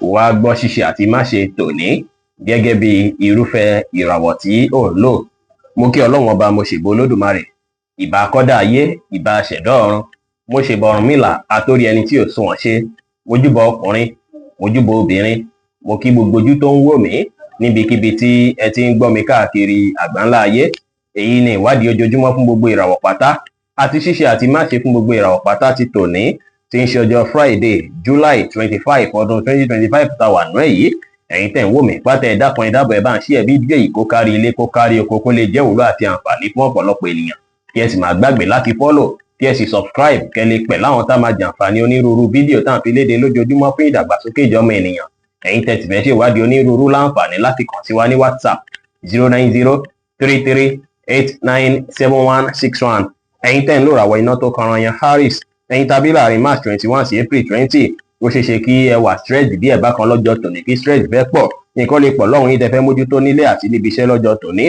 wá gbọ́ ṣíṣe àti máṣe tòní gẹ́gẹ́ bí irúfẹ́ ìràwọ̀ tí ò ń lò. Mo kí Ọlọ́run ọba, mo ṣèbà Olódùmarè, ìbà akọ́dá ayé, ìbà aṣẹ̀dá ọ̀run, mo ṣèbà Ọ̀rúnmìlà atórí ẹni tí ò sunwọ̀n ṣe, mojúbà ọkùnrin, mojúbà obìnrin, mo kí gbogbo ojú tó ń wò mí níbikíbi tí ẹ ti ń gbọ́ mi káàkiri àgbáńlá ayé. Èyí ni ìwádìí ojoojúmọ́ fún gbogbo ìràwọ̀ pátá àti ṣíṣe àti máṣe fún gbogbo ìràwọ̀ pátá ti tòní, tí ń ṣe ọjọ́ Friday, July 25 ọdún 2025 tá wà nú èyí. Ẹ̀yin tẹ́ ń wò mí pátá, ẹ dákun ẹ dábọ̀ ẹ bá ń share fídíò yìí kó kárí ilé kó kárí oko, kó lè jẹ́ ìwúlò àti àǹfààní fún ọ̀pọ̀lọpọ̀ ènìyàn. Kí ẹ sì má gbàgbé láti follow, kí ẹ sì subscribe, kẹ́ lè pẹ̀ láwọn tá máa jàǹfààní onírúurú fídíò tá à ń fi léde lójoojúmọ́ fún ìdàgbàsókè ìjọmọ ènìyàn. Ẹ̀yin tẹ́ sì fẹ́ ṣe ìwádìí onírúurú láǹfààní láti kàn sí wa ní WhatsApp 09033897161. Ẹ̀yin tẹ́ ń lò ràwọ̀ iná tó kanran yan Harris, ẹ̀yin tàbí láàrin March 21 sí April 20, ó ṣeé ṣe kí ẹ wà stress díẹ̀ bákan lọ́jọ́ tòní, kí stress fẹ́ pọ̀, nǹkan lè pọ̀ lọ́rùn yín tẹ́ fẹ́ mójútó nílé àti níbi iṣẹ́ lọ́jọ́ tòní.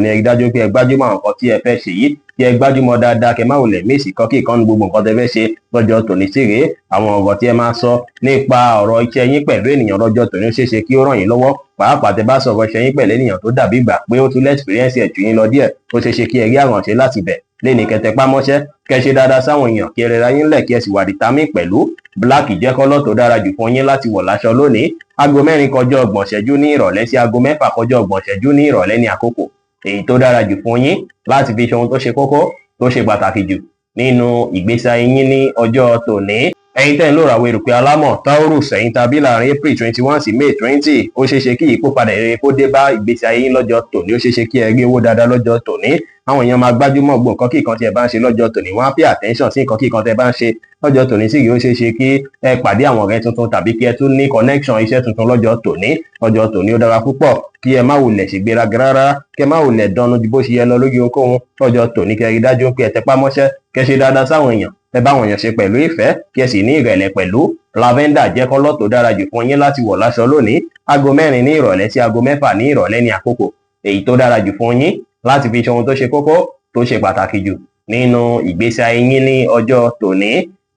Ẹ rí dájú pé ẹ gbájúmọ́ àwọn nǹkan tí ẹ fẹ́ ṣe yìí, kí ẹ gbájúmọ́ dáadáa, kẹ́ má wulẹ̀ mísì kan kí ìkan gbogbo nǹkan tẹ́ fẹ́ ṣe lọ́jọ́ tòní sí rèé. Àwọn ọ̀rọ̀ tí ẹ máa sọ nípa ọ̀rọ̀ iṣẹ́ yín pẹ̀lú ènìyàn lọ́jọ́ tòní ó ṣeé ṣe kí ó ràn yín lọ́wọ́, pàápàá tẹ́ bá sọ̀rọ̀ iṣẹ́ yín pẹ̀lú ènìyàn tó dàbí ìgbà pé ó tún experience ẹ̀ jù yín lọ díẹ̀, ó ṣeé ṣe kí ẹ rí àrànṣe láti bẹ̀. Léni kẹtẹ pámọ́ṣẹ́, kẹ́ ṣe dáadáa sáwọn èèyàn, kí ẹ rẹra yín lẹ̀, kí ẹ sì wà determine pẹ̀lú. Black jẹ́ kọ́lọ̀ tó dára jù fún yín láti wọ̀ láṣọ lónìí. Aago 4 kọjá 30 ìṣẹ́jú ní ìrọ̀lẹ́ sí aago 6 kọjá 30 ìṣẹ́jú ní ìrọ̀lẹ́ ní àkókò èyí tó dára jù fún yín láti fi ṣe ohun tó ṣe kókó tó ṣe pàtàkì jù nínú ìgbésí ayé yín ní ọjọ́ tòní. Ẹ̀yin tẹ́ ń lò ràwọ̀ erùpẹ̀ alámọ̀ Taurus, ẹ̀yin tàbí láàrin April 21 sí May 20, ó ṣeé ṣe kí ìyípadà rere kó dé bá ìgbésí ayé yín lọ́jọ́ tòní. Ó ṣeé ṣe kí ẹ rí owó dáadáa lọ́jọ́ tòní. Àwọn èèyàn máa gbájúmọ́ gbogbo nǹkan kí nǹkan tí ẹ bá ń ṣe lọ́jọ́ tòní, wọ́n á pay attention sí nǹkan kí nǹkan tí ẹ bá ń ṣe lọ́jọ́ tòní. Sì rí ó ṣeé ṣe kí ẹ pàdé àwọn ọ̀rẹ́ tuntun tàbí kí ẹ tún ní connection iṣẹ́ tuntun lọ́jọ́ tòní. Lọ́jọ́ tòní ó dára púpọ̀ kí ẹ má wulẹ̀ ṣègbéraga rárá, kí ẹ má wulẹ̀ dánú ju bó ṣe yẹ lọ lórí ohunkóhun. Lọ́jọ́ tòní kẹ́ rí dájú pé ẹ tẹpá mọ́ṣẹ́, kẹ́ ṣe dáadáa sáwọn èèyàn, ẹ bá àwọn èèyàn ṣe pẹ̀lú ìfẹ́, kí ẹ sì ní ìrẹ̀lẹ̀ pẹ̀lú. Lavender jẹ́ kọ́lọ̀ tó dára jù fún yín láti wọ̀ láṣọ lónìí. Aago 4 ní ìrọ̀lẹ́ sí aago 6 ní ìrọ̀lẹ́ ní àkókò èyí tó dára jù fún yín láti fi ṣe ohun tó ṣe kókó tó ṣe pàtàkì jù nínú ìgbésí ayé yín ní ọjọ́ tòní.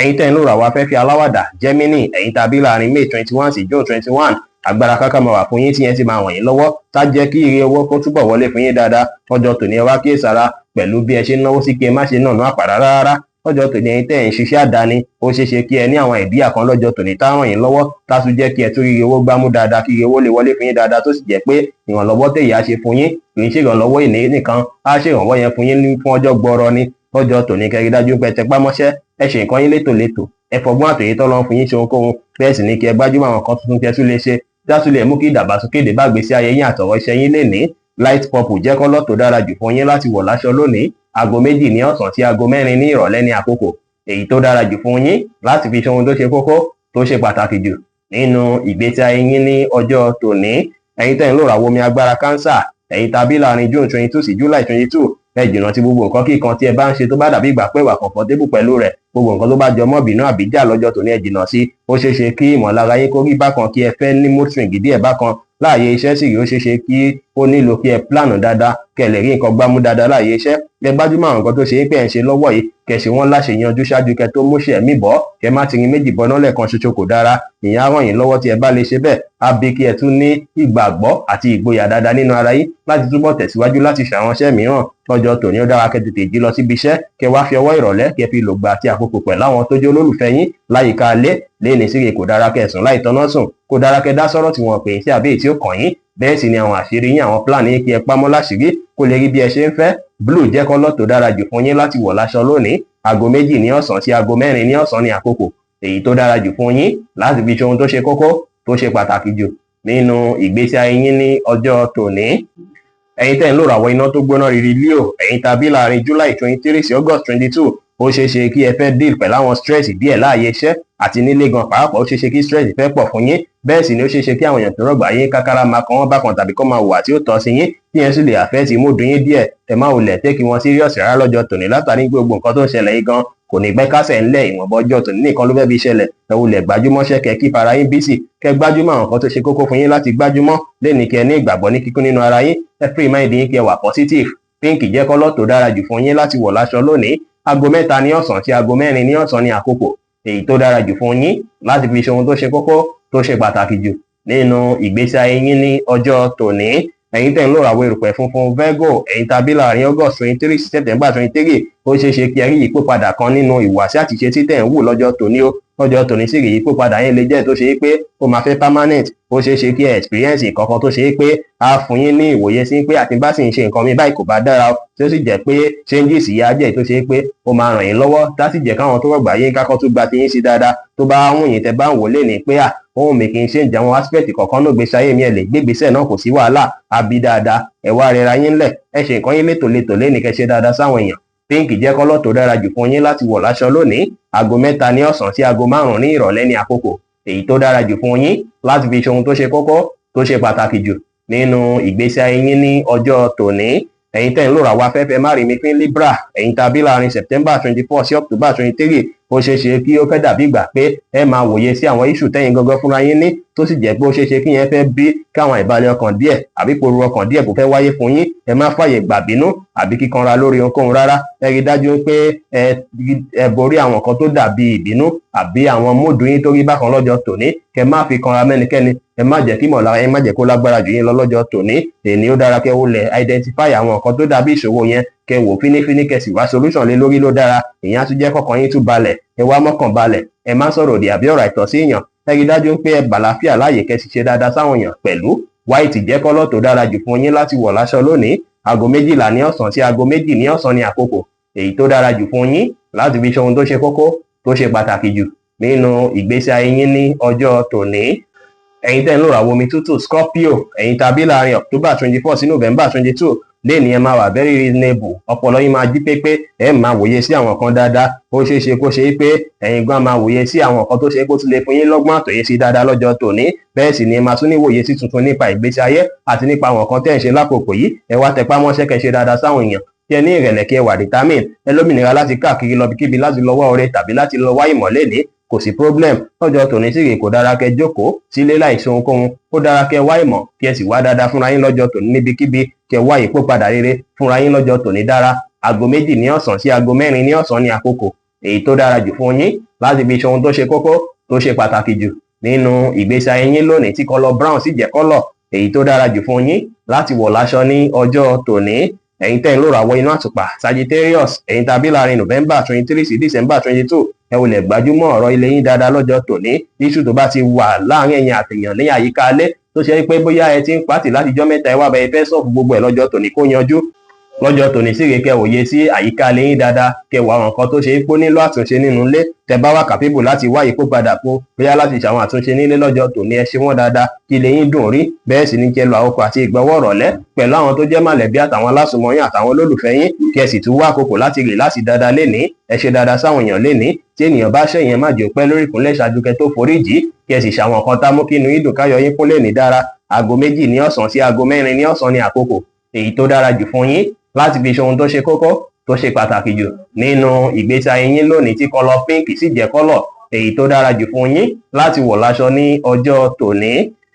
Ẹ̀yin tẹ́ ń lò ràwọ̀ afẹ́fẹ́ aláwàdà Gemini, ẹ̀yin tàbí láàrin May 21 sí June 21, agbára káká máa wà fún yín tí yẹn sì máa wọ̀nyí lọ́wọ́ tá jẹ́ kí ire owó kó túbọ̀ wọlé fún yín dáadáa. Ọjọ́ tòní ẹ wá kíyèsára pẹ̀lú bí ẹ ṣe ń náwó sí, kí ẹ má ṣe nànú àpàrà rárá. Lọ́jọ́ tòní ẹ̀yin tẹ́ ń ṣiṣẹ́ àdáni, ó ṣeé ṣe kí ẹ ní àwọn ìdíyà kan lọ́jọ́ tòní tá ràn yín lọ́wọ́, tá tún jẹ́ kí ẹ tún rí owó gbámú dáadáa, kí owó lè wọlé fún yín dáadáa, tó sì jẹ́ pé ìrànlọ́wọ́ tèyí á ṣe fún yín kì í ṣe ìrànlọ́wọ́ ìní nìkan, á ṣe ìrànwọ́ yẹn fún yín fún ọjọ́ gbọọrọ ni. Lọ́jọ́ tòní kẹ́ rí dájú pé ẹ tẹpá mọ́ṣẹ́, ẹ ṣe nǹkan yín létòlétò, ẹ fọgbọ́n àtòyé tọ́lọ́run fún yín ṣe ohunkóhun. Bẹ́ẹ̀ sì ni kí ẹ gbájúmọ́ àwọn kan tuntun kí ẹ tún lè ṣe, dátún lè mú kí ìdàgbàsókè dé bá ìgbésí ayé yín àtọ̀rọ̀ iṣẹ́ yín lénìí. Light purple jẹ́ kọ́lọ̀ tó dára jù fún yín láti wọ̀ láṣọ lónìí. Aago 2 ní ọ̀sán sí aago 4 ní ìrọ̀lẹ́ ní àkókò èyí tó dára jù fún yín láti fi ṣe ohun tó ṣe kókó tó ṣe pàtàkì jù nínú ìgbésí ayé yín ní ọjọ́ tòní. Ẹ̀yin tẹ́ ń lò ràwọ̀ omi agbára Cancer, ẹ̀yin tàbí láàrin June 22 sí July 22, ẹ jìnnà sí gbogbo nǹkan kíkan tí ẹ bá ń ṣe tó bá dàbí ìgbà pé ìwà comfortable pẹ̀lú rẹ̀. Gbogbo nǹkan tó bá jọ mọ́ bínú àbíjà lọ́jọ́ tòní ẹ jìnnà sí. Ó ṣeé ṣe kí ìmọ̀lára yín kó rí bákan, kí ẹ fẹ́ ní mood swing díẹ̀ bákan láàyè iṣẹ́. Sì rí ó ṣeé ṣe kí ó nílò kí ẹ plan dáadáa, kẹ́ lè rí nǹkan gbámú dáadáa láàyè iṣẹ́. Kẹ́ gbájúmọ́ àwọn nǹkan tó ṣe é pé ẹ̀ ń ṣe lọ́wọ́ yìí, kẹ́ ṣe wọ́n láṣẹ yanjú ṣáájú kẹ́ tó múṣẹ́ ẹ̀mí bọ́. Kẹ́ má ti rin méjì bọ́ná lẹ́ẹ̀kan ṣoṣo kò dára. Ìyẹn á ràn yín lọ́wọ́ tí ẹ bá lè ṣe bẹ́ẹ̀. Á bí kí ẹ tún ní ìgbàgbọ́ àti ìgboyà dáadáa nínú ara yín láti túbọ̀ tẹ̀síwájú láti ṣàwọn iṣẹ́ mìíràn. Lọ́jọ́ tòní ó dára kẹ́ tètè jí lọ síbi iṣẹ́, kẹ́ wá fi ọwọ́ ìrọ̀lẹ́ kẹ́ fi lògbà àti àkókò pẹ̀lú àwọn tó jẹ́ olólùfẹ́ yín láyìíká alẹ́. Léni síre kò dára kẹ́ sùn láì tọ́nà sùn, kò dára kẹ́ dá sọ́rọ̀ tí wọ́n pè é sí àbí èyí tí ó kàn yín. Bẹ́ẹ̀ sì ni àwọn àṣírí yín, àwọn plan yín kí ẹ pamọ́ láṣìírí kó lè rí bí ẹ ṣe ń fẹ́. Blue jẹ́ kọ́lọ̀ tó dára jù fún yín láti wọ̀ láṣọ lónìí. Aago 2 ní ọ̀sán sí aago 4 ní ọ̀sán ní àkókò èyí tó dára jù fún yín láti fi ṣe ohun tó ṣe kókó tó ṣe pàtàkì jù nínú ìgbésí ayé yín ní ọjọ́ tòní. Ẹ̀yin tẹ́ ń lò ràwọ̀ iná tó gbóná riri Leo, ẹ̀yin tàbí láàrin July 23 sí August 22, ó ṣeé ṣe kí ẹ fẹ́ deal pẹ̀lú àwọn stress díẹ̀ láàyè iṣẹ́ àti nílé gan pàápàá. Ó ṣeé ṣe kí stress fẹ́ pọ̀ fún yín. Bẹ́ẹ̀ sì ni ó ṣeé ṣe kí àwọn èèyàn tó rọ̀gbà yín kákára máa kan wọ́n bákan tàbí kó máa hùwà tí ó tọ́ sí yín, tí yẹn sì lè affect mood yín díẹ̀. Ẹ má wulẹ̀ take wọn serious rárá lọ́jọ́ tòní látàrí gbogbo nǹkan tó ń ṣẹlẹ̀ yìí gan kò ní pẹ́ kásẹ̀ ńlẹ̀. Ìwọ̀nba ọjọ́ tòní nìkan ló fẹ́ fi ṣẹlẹ̀. Ẹ wulẹ̀ gbájúmọ́ṣẹ́, kẹ́ keep ara yín busy, kẹ́ gbájúmọ́ àwọn nǹkan tó ṣe kókó fún yín láti gbájúmọ́. Léni kẹ́ ní ìgbàgbọ́ ní kíkún nínú ara yín, ẹ free mind yín, kẹ́ wà positive. Pink jẹ́ kọ́lọ̀ tó dára jù fún yín láti wọ̀ láṣọ lónìí. Aago 3 ní ọ̀sán sí aago 4 ní ọ̀sán ní àkókò èyí tó dára jù fún yín láti fi ṣe ohun tó ṣe kókó tó tó ṣe pàtàkì jù nínú ìgbésí ayé yín ní ọjọ́ tòní. Ẹ̀yin tẹ́ ń lò ràwọ̀ erùpẹ̀ funfun Virgo, ẹ̀yin tàbí láàrin August 23 sí September 23, ó ṣeé ṣe kí ẹ rí ìyípadà kan nínú ìhùwàsí àti ìṣesí tẹ́ ń wù lọ́jọ́ tòní o. Lọ́jọ́ tòní sì rí ìyípadà yẹn lè jẹ́ tó ṣe pé ó máa fẹ́ permanent, ó ṣeé ṣe kí ẹ experience nǹkan tó ṣe pé á fún yín ní ìwòye sí pé àti bá sì ń ṣe nǹkan mi báyìí kò bá dára, tí ó sì jẹ́ pé changes yìí á jẹ́ tó ṣe pé ó máa ràn yín lọ́wọ́ láti jẹ́ káwọn tó rọ̀gbà yín kákọ́ tó gba ti yín sí dáadáa. Tó bá wùn yín tẹ́ bá ń wò lé ní pé ohun mi kì í ṣe ń jẹun aspect kọ̀ọ̀kan náà gbèsè ayé mi ẹ̀ lè gbégbèsè náà kò sí wàhálà, àbí dáadáa ẹ wá rẹra yín lẹ̀, ẹ ṣe nǹkan yín létòlétò lẹ́nìí kẹ́ ṣe dáadáa sáwọn èèyàn. Pink jẹ́ kọ́lọ̀ tó dára jù fún yín láti wọ̀ láṣọ lónìí. Aago 3 ní ọ̀sán sí aago 5 ní ìrọ̀lẹ́ ní àkókò èyí tó dára jù fún yín láti fi ṣe ohun tó ṣe kókó tó ṣe pàtàkì jù nínú ìgbésí ayé yín ní ọjọ́ tòní. Ẹ̀yin tẹ́ ń lò ràwọ̀ afẹ́fẹ́ má rí mi fín Libra, ẹ̀yin tàbí láàrin September 24 sí October 23, ó ṣeé ṣe kí ó fẹ́ dàbí ìgbà pé ẹ máa wòye sí àwọn issue tẹ́yin gangan fúnra yín ní, tó sì jẹ́ pé ó ṣeé ṣe kí yẹn fẹ́ bí káwọn ìbàlẹ̀ ọkàn díẹ̀ àbí poru ọkàn díẹ̀ kò fẹ́ wáyé fún yín. Ẹ má fàyè gbàbínú àbí kíkanra lórí ohunkóhun rárá. Ẹ rí dájú pé ẹ borí àwọn kan tó dàbí ìbínú àbí àwọn móòdù yín tó rí bákan lọ́jọ́ tòní. Kẹ má fi kanra mẹ́nikẹ́ni, ẹ má jẹ́ kí mọ̀lára yín má jẹ́ kó lágbára jù yín lọ lọ́jọ́ tòní. Èní ó dára kẹ́ ó lẹ̀ identify àwọn nǹkan tó dàbí ìṣòro yẹn, kẹ́ wò fínífíní kẹ́ sì wá solution lé lórí ló dára. Ìyẹn á tún jẹ́ kọ́kàn yín tún balẹ̀, ẹ wá mọ́kàn balẹ̀, ẹ má sọ̀rọ̀ òdì àbí ọ̀rọ̀ àìtọ́ sí èèyàn. Ẹ rí dájú pé ẹ bàlàáfíà láàyè kẹ́ sì ṣe dáadáa sáwọn èèyàn pẹ̀lú. White jẹ́ kọ́lọ̀ tó dára jù fún yín láti wọ̀ láṣọ lónìí. Aago 12 ní ọ̀sán sí aago 2 ní ọ̀sán ní àkókò èyí tó dára jù fún yín láti fi ṣe ohun tó ṣe kókó tó ṣe pàtàkì jù nínú ìgbésí ayé yín ní ọjọ́ tòní. Ẹ̀yin tẹ́ ń lò ràwọ̀ omi tútù Scorpio, ẹ̀yin tàbí láàrin October 24 sí November 22, lẹ́ni ẹ máa wà very reasonable, ọpọlọ yín máa jí pépé, ẹ máa wòye sí àwọn kan dáadáa. Ó ṣeé ṣe kó ṣe pé ẹ̀yin gan máa wòye sí àwọn kan tó ṣe kó tún lè fún yín lọ́gbọ́n àtòyé sí dáadáa lọ́jọ́ tòní. Bẹ́ẹ̀ sì ni ẹ máa tún ní wòye sí tuntun nípa ìgbésí ayé àti nípa àwọn kan tẹ́ ń ṣe lákòókò yìí. Ẹ wá tẹpá mọ́ṣẹ́ kẹ́ ṣe dáadáa sáwọn èèyàn, kí ẹ ní ìrẹ̀lẹ̀ kí ẹ wà determine, ẹ lómìnira láti káàkiri lọ kíbi láti lọ wá ọrẹ tàbí láti lọ wá ìmọ̀lẹ́ ní, kò sí problem. Lọ́jọ́ tòní sì rè kò dára kẹ́ jókòó sílé láìsí ohunkóhun, ó dára kẹ́ wá ìmọ̀ kí ẹ sì wá dáadáa fúnra yín lọ́jọ́ tòní níbikíbi, kẹ́ wá ìpòpadà rere fúnra yín lọ́jọ́ tòní dára. Aago 2 ní ọ̀sán sí aago 4 ní ọ̀sán ní àkókò èyí tó dára jù fún yín láti fi ṣe ohun tó ṣe kókó tó ṣe pàtàkì jù nínú ìgbésí ayé yín lónìí, tí kọ́lọ̀ brown sì jẹ́ kọ́lọ̀ èyí tó dára jù fún yín láti wọ̀ láṣọ ní ọjọ́ tòní. Ẹ̀yin tẹ́ ń lò ràwọ̀ inú àtùpà Sagittarius, ẹ̀yin tàbí láàrin November 23 sí December 22, ẹ wulẹ̀ gbajúmọ̀ ọ̀rọ̀ ilé yín dáadáa lọ́jọ́ tòní. Iṣu tó bá ti wà láàrin ẹ̀yin àtẹ̀yàn ní àyíká alẹ́ tó ṣe pé bóyá ẹ ti ń pàtì láti jọ́ mẹ́ta, ẹ wá bẹ́ẹ̀ fẹ́ sọ̀fù gbogbo ẹ̀ lọ́jọ́ tòní kó yanjú. Lọ́jọ́ tòní sì rè kẹ́ wòye sí àyíká ilé yín dáadáa, kẹ́ wá àwọn nǹkan tó ṣe pé ó nílò àtúnṣe nínú ilé. Tẹ́ bá wà capable láti wá ìkópadà fún bóyá láti ṣàwọn àtúnṣe nílé lọ́jọ́ tòní, ẹ ṣe wọ́n dáadáa kí ilé yín dùn rí. Bẹ́ẹ̀ sì ni kẹ́ lo àkókò àti ìgbọ́wọ́ rọ̀lẹ́ pẹ̀lú àwọn tó jẹ́ mọ̀lẹ́bí àtàwọn alásùnmọ́ yín àtàwọn olólùfẹ́ yín, kí ẹ sì tún wá àkókò láti rè láti dáadáa lénìí. Ẹ ṣe dáadáa sáwọn èèyàn lénìí. Tí ènìyàn bá ṣẹ̀yìn ẹ má jẹ́ ó pẹ́ lórí ìkúnlẹ̀ ṣáájú kẹ́ tó foríjì, kí ẹ sì ṣàwọn nǹkan tá mú kí inú yín dùn káyọ̀ yín kún lénìí dára. Aago 2 ní ọ̀sán sí aago 4 ní ọ̀sán ní àkókò èyí tó dára jù fún yín láti fi ṣe ohun tó ṣe kókó tó ṣe pàtàkì jù nínú ìgbésí ayé yín lónìí, tí kọ́lọ̀ pink sì jẹ́ kọ́lọ̀ èyí tó dára jù fún yín láti wọ̀ láṣọ ní ọjọ́ tòní.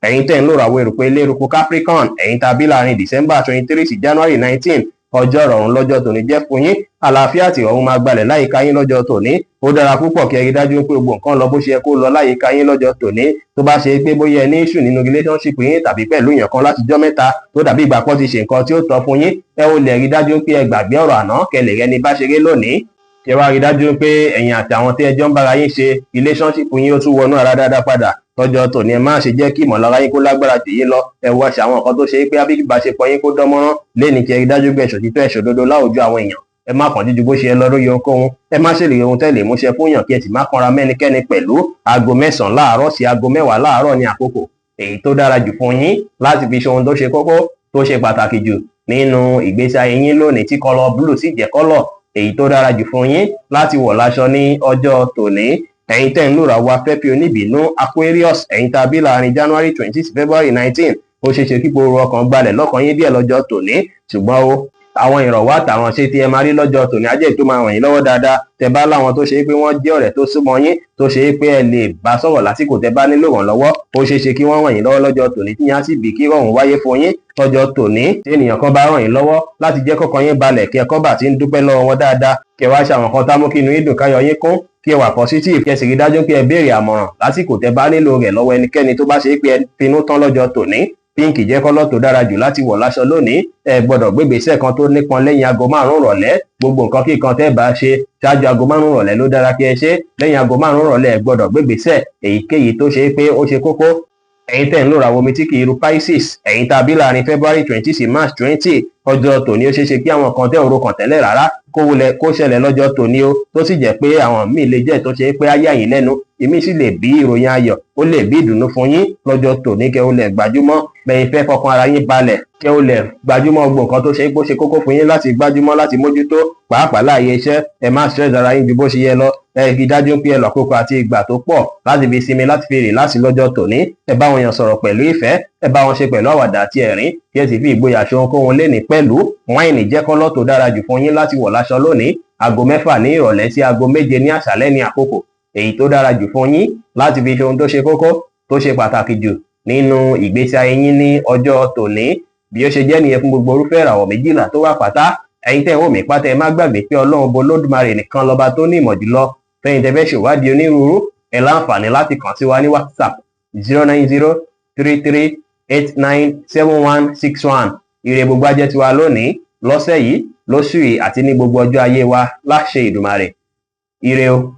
Ẹ̀yin tẹ́ ń lò ràwọ̀ erùpẹ̀ eléruku Capricorn, ẹ̀yin tàbí láàrin December 23 sí January 19, ọjọ́ ìrọ̀rùn lọ́jọ́ tòní jẹ́ fún yín. Àlàáfíà àti ìrọ̀rùn máa gbalẹ̀ láyìíká yín lọ́jọ́ tòní. Ó dára púpọ̀ kí ẹ rí dájú pé gbogbo nǹkan lọ bó ṣe yẹ kó lọ láyìíká yín lọ́jọ́ tòní. Tó bá ṣe pé bóyá ẹ ní issue nínú relationship yín tàbí pẹ̀lú èèyàn kan láti jọ́ mẹ́ta tó dàbí ìgbà pọ́ ti ṣe nǹkan tí ó tọ́ fún yín, ẹ ó lè rí dájú pé ẹ gbàgbé ọ̀rọ̀ àná kẹ́ lè rẹ́ni bá ṣeré lónìí. Kẹ́ wá rí dájú pé ẹ̀yin àti àwọn tí ẹ jọ ń bára yín ṣe relationship yín ó tún wọnú ara dáadáa padà. Lọ́jọ́ tòní ẹ má ṣe jẹ́ kí ìmọ̀lára yín kó lágbára jù yín lọ. Ẹ wá ṣe àwọn nǹkan tó ṣe pé ìbáṣepọ̀ yín kó dán mọ́rán lénìí, kẹ́ rí dájú pé ẹ̀ṣòtítọ́ ẹ̀ṣòdodo láwùjọ àwọn èèyàn. Ẹ má kàn jíjú bó ṣe lọ lórí ohunkóhun, ẹ má ṣèlérí ohun tẹ́lẹ̀ múṣẹ fún yàn, kí ẹ sì má kanra mẹ́nikẹ́ni pẹ̀lú. Aago 9 láàárọ̀ sí aago 10 láàárọ̀ ní àkókò èyí tó dára jù fún yín láti fi ṣe ohun tó ṣe kókó tó ṣe pàtàkì jù nínú ìgbésí ayé yín lónìí, tí kọ́lọ̀ blue sì jẹ́ kọ́lọ̀ èyí tó dára jù fún yín láti wọ̀ láṣọ ní ọjọ́ tòní. Ẹ̀yin tẹ́ ń lò ràwọ̀ afẹ́fẹ́ oníbìínú Aquarius, ẹ̀yin tàbí láàrin January 20 sí February 19, ó ṣeé ṣe kí gbogbo ọkàn gbalẹ̀ lọ́kàn yín díẹ̀ lọ́jọ́ tòní, ṣùgbọ́n àwọn ìrànwọ́ àtàwọn ṣe tí ẹ máa rí lọ́jọ́ tòní ajẹ́ tó máa ràn yín lọ́wọ́ dáadáa. Tẹ́ bá láwọn tó ṣe pé wọ́n jẹ́ ọ̀rẹ́ tó súnmọ́ yín, tó ṣe pé ẹ lè bá sọ̀rọ̀ lásìkò tẹ́ bá nílò ìrànlọ́wọ́, ó ṣeé ṣe kí wọ́n ràn yín lọ́wọ́ lọ́jọ́ tòní, tí yín á sì bí kí rọrùn wáyé fún yín lọ́jọ́ tòní. Tí ènìyàn kan bá ràn yín lọ́wọ́ láti jẹ́ kọ́kàn yín balẹ̀, kí ẹ kọ́ bà tí ń dúpẹ́ lọ́wọ́ wọn dáadáa, kẹ́ wá ṣe àwọn kan tá mú kí inú yín dùn káyọ̀ yín kún, kí ẹ wà positive, kí ẹ sì rí dájú pé ẹ béèrè àmọ̀ràn lásìkò tẹ́ bá nílò rẹ̀ lọ́wọ́ ẹnikẹ́ni tó bá ṣe pé ẹ finú tán lọ́jọ́ tòní. Píǹkì jẹ́ kọ́lọ̀ tó dára jù láti wọ̀ láṣọ lónìí. Ẹ gbọ́dọ̀ gbégbèsẹ̀ kan tó nípọn lẹ́yìn aago 5 ìrọ̀lẹ́. Gbogbo nǹkan kíkan tẹ́ bá ṣe ṣáájú aago 5 ìrọ̀lẹ́ ló dára kí ẹ ṣe. Lẹ́yìn aago 5 ìrọ̀lẹ́ ẹ gbọ́dọ̀ gbégbèsẹ̀ èyíkéyìí tó ṣe pé ó ṣe kókó. Ẹ̀yin tẹ́ ń lò ra omi tí kì í ru Pisces, ẹ̀yin tàbí láàrin February 20 sí March 20, ọjọ́ tòní ó ṣeéṣe kí àwọn kan tẹ́ òru kan tẹ́lẹ̀ rárá kó ṣẹlẹ̀ lọ́jọ́ tòní o, tó sì jẹ́ pé àwọn míì lè jẹ́ tó ṣe pé á yà yín lẹ́nu, ìmí sì lè bí ìròyìn ayọ̀, ó lè bí ìdùnnú fún yín lọ́jọ́ tòní kẹ́ ó lè gbajúmọ̀ bẹ́ẹ̀ fẹ́ fọkàn ara yín balẹ̀ kẹ́ ó lè gbajúmọ̀ gbogbo nǹkan tó ṣe pé ó ṣe kókó fún yín láti gbajúmọ̀ láti mójútó pàápàá láàyè iṣẹ́. Ẹ má stress ara yín ju bó ṣe yẹ lọ. Ẹ rí dájú pé ẹ lọ́kòókò àti ìgbà tó pọ̀ láti fi sinmi láti fi rìn láti lọ́jọ́ tòní. Ẹ bá wọn yàn sọ̀rọ̀ pẹ̀lú ìfẹ́, ẹ bá wọn ṣe pẹ̀lú àwàdà àti ẹ̀rín, kí ẹ sì fi ìgboyà ṣe ohunkóhun lénìí pẹ̀lú. Wáìnì jẹ́ kọ́lọ̀ tó dára jù fún yín láti wọ̀ láṣọ lónìí. Aago 6 ní ìrọ̀lẹ́ sí aago 7 ní àṣálẹ́ ní àkókò èyí tó dára jù fún yín láti fi ṣe ohun tó ṣe kókó tó ṣe pàtàkì jù nínú ìgbésí ayé yín ní ọjọ́ tòní. Bí ó ṣe jẹ́ nìyẹn fún gbogbo orúfẹ́ ìràwọ̀ 12 tó wà pátá. Ẹ̀yin tẹ́ ń wò mí pátá ẹ má gbàgbé pé Ọlọ́run bo Olódùmarè nìkan lọ́ba tó ní ìmọ̀ jùlọ. Fẹ́yìn tẹ́ fẹ́ ṣèwádìí onírúurú ẹ láǹfààní láti kàn sí wa ní WhatsApp 09033897161. Ire gbogbo á jẹ́ tiwa lónìí, lọ́sẹ̀ yìí, lóṣù yìí àti ní gbogbo ọjọ́ ayé wa láṣẹ Ìdùmarè. Ire o.